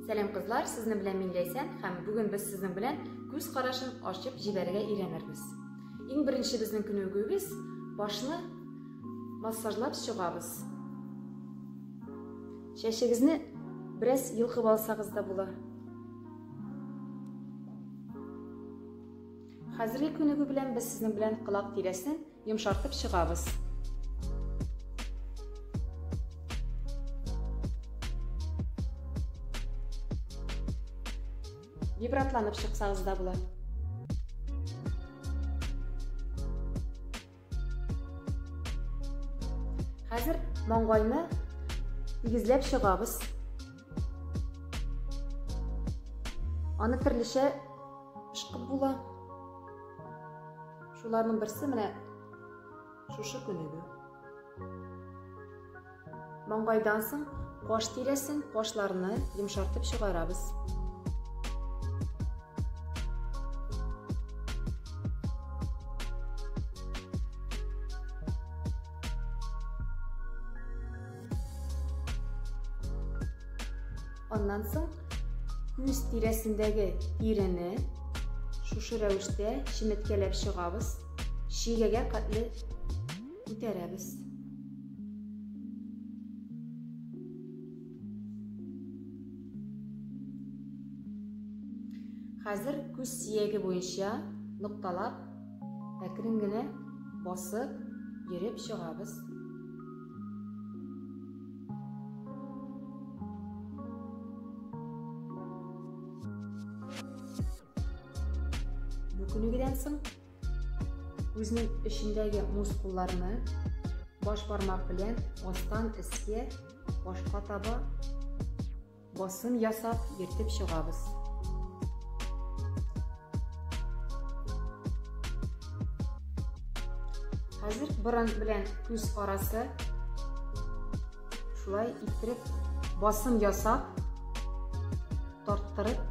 Сәлем кызлар, сезнең белән мин Ләйсән һәм бүген без сезнең белән күз карашын ачып җибәрергә өйрәнербез. Иң беренче безнең күнегүбез башны массажлап чыгабыз. Чәчегезне бераз йылкып алсагыз да була. Хәзерге күнегү белән без сезнең белән кылак тирәсен йомшартып чыгабыз. Вибратланып чыксагыз да була. Хәзер маңгайны тигезләп чыгабыз. Аны төрлечә ышкып була. Шуларның берсе менә шушы күнегү. Маңгайдан соң каш тирәсен, кашларны йомшартып чыгарабыз. Ondan soң күз тирәсендәге тирене шушы рәвештә чиметкәләп чыгабыз, шигәгә катлы күтәрәбез. Хәзер күз сөяге буенча нокталап, әкрен генә басып, йөреп чыгабыз. Бу күнегүдән соң күзнең эчендәге мускулларны баш бармак белән астан өскә, башка таба басым ясап йөртеп чыгабыз. Хәзер борын белән күз арасы шулай иттереп басым ясап тарттырып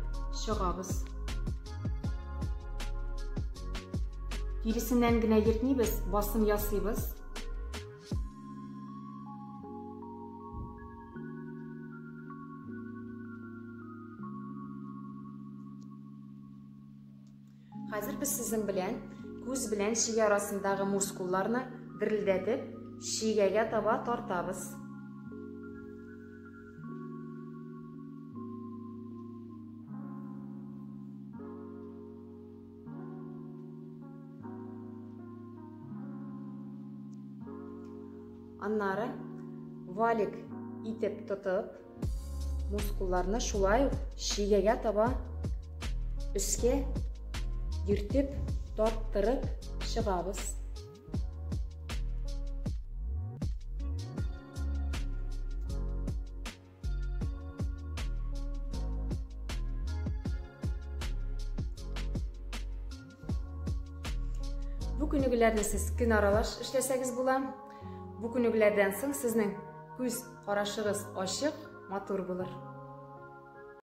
чыгабыз. Тиресеннән генә йөртмибез, басым ясыйбыз. Хәзер без сезнең белән күз белән шигә арасындагы мускулларны дерелдәтеп, шигәгә таба тартабыз. Аннары валик итеп тотып, мускулларны шулай шигәгә таба өскә йөртеп, тарттырып чыгабыз. Бу күнегүләрне сез көн аралаш эшләсәгез була. Бу күнегүләрдән соң сезнең күз карашыгыз ачык, матур булыр.